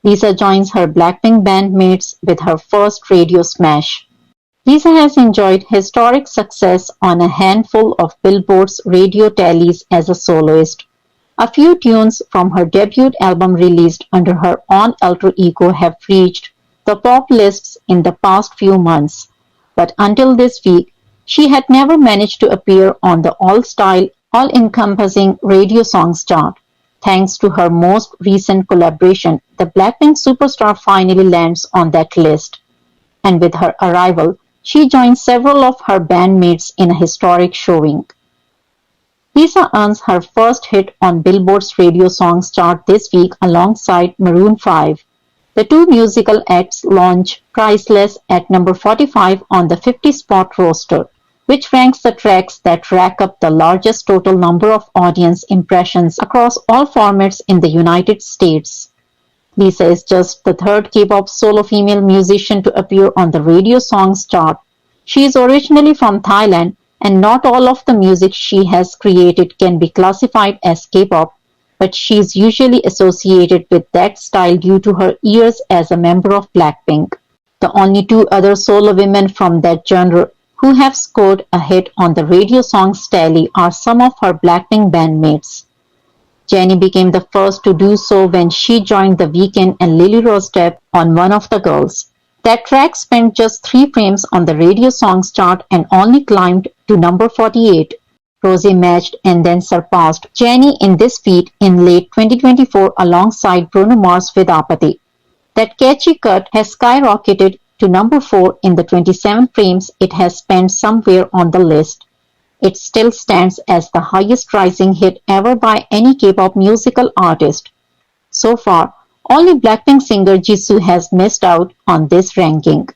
Lisa joins her Blackpink bandmates with her first radio smash. Lisa has enjoyed historic success on a handful of Billboard's radio tallies as a soloist. A few tunes from her debut album released under her own alter ego have reached the pop lists in the past few months, but until this week, she had never managed to appear on the all-style, all-encompassing radio songs chart. Thanks to her most recent collaboration, the Blackpink superstar finally lands on that list. And with her arrival, she joins several of her bandmates in a historic showing. Lisa earns her first hit on Billboard's radio songs chart this week alongside Maroon 5. The two musical acts launch Priceless at number 45 on the 50-spot roster, which ranks the tracks that rack up the largest total number of audience impressions across all formats in the United States. Lisa is just the third K-pop solo female musician to appear on the radio songs chart. She is originally from Thailand, and not all of the music she has created can be classified as K-pop, but she is usually associated with that style due to her years as a member of Blackpink. The only two other solo women from that genre who have scored a hit on the radio songs tally are some of her Blackpink bandmates. Jennie became the first to do so when she joined The Weeknd and Lily Rose Depp on One of the Girls. That track spent just 3 frames on the radio songs chart and only climbed to number 48. Rosie matched and then surpassed Jennie in this feat in late 2024 alongside Bruno Mars with Apathy. That catchy cut has skyrocketed to number 4 in the 27 frames it has spent somewhere on the list. It still stands as the highest rising hit ever by any K-pop musical artist. So far, only Blackpink singer Jisoo has missed out on this ranking.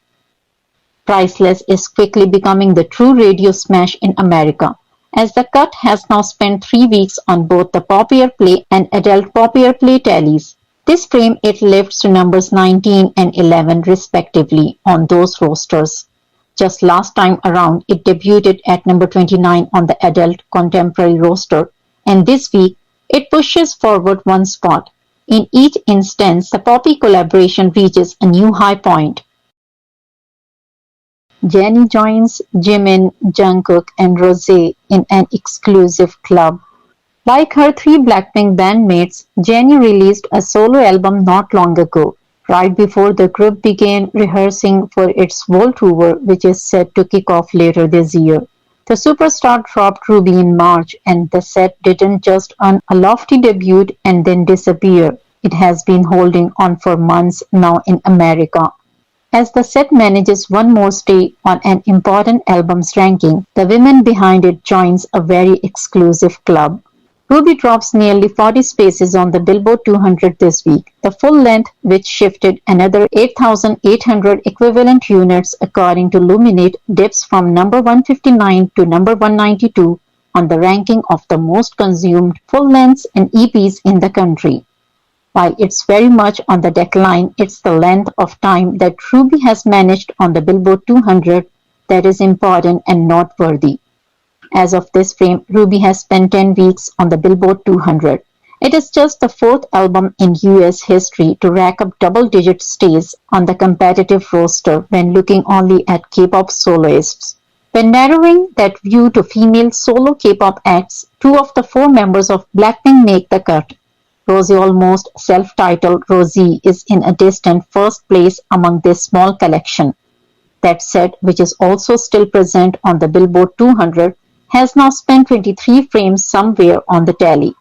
Priceless is quickly becoming the true radio smash in America, as the cut has now spent 3 weeks on both the Pop Airplay and Adult Pop Airplay tallies. This frame it lifts to numbers 19 and 11 respectively on those rosters. Just last time around, it debuted at number 29 on the Adult Contemporary roster, and this week, it pushes forward 1 spot. In each instance, the poppy collaboration reaches a new high point. Jennie joins Jimin, Jung Kook, and Rosé in an exclusive club. Like her 3 Blackpink bandmates, Jennie released a solo album not long ago, right before the group began rehearsing for its world tour, which is set to kick off later this year. The superstar dropped Ruby in March, and the set didn't just earn a lofty debut and then disappear. It has been holding on for months now in America. As the set manages one more stay on an important album's ranking, the women behind it joins a very exclusive club. Ruby drops nearly 40 spaces on the Billboard 200 this week, the full length which shifted another 8,800 equivalent units according to Luminate dips from number 159 to number 192 on the ranking of the most consumed full lengths and EPs in the country. While it's very much on the decline, it's the length of time that Ruby has managed on the Billboard 200 that is important and noteworthy. As of this frame, Ruby has spent 10 weeks on the Billboard 200. It is just the 4th album in US history to rack up double-digit stays on the competitive roster when looking only at K-pop soloists. When narrowing that view to female solo K-pop acts, 2 of the 4 members of Blackpink make the cut. Rosie, almost self-titled Rosie, is in a distant first place among this small collection. That set, which is also still present on the Billboard 200, has now spent 23 frames somewhere on the tally.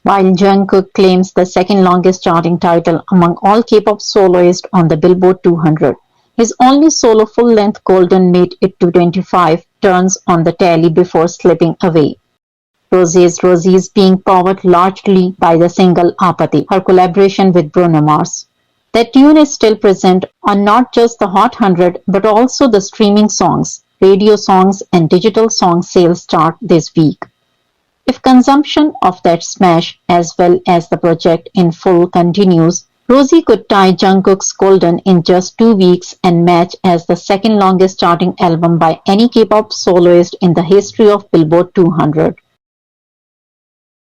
While Jungkook claims the second longest charting title among all K-pop soloists on the Billboard 200, his only solo full-length Golden made it to 25 turns on the tally before slipping away. Rosie is being powered largely by the single Apathy, her collaboration with Bruno Mars. That tune is still present on not just the Hot 100 but also the streaming songs, radio songs and digital song sales chart this week. If consumption of that smash as well as the project in full continues, Rosie could tie Jungkook's Golden in just 2 weeks and match as the second longest charting album by any K-pop soloist in the history of Billboard 200.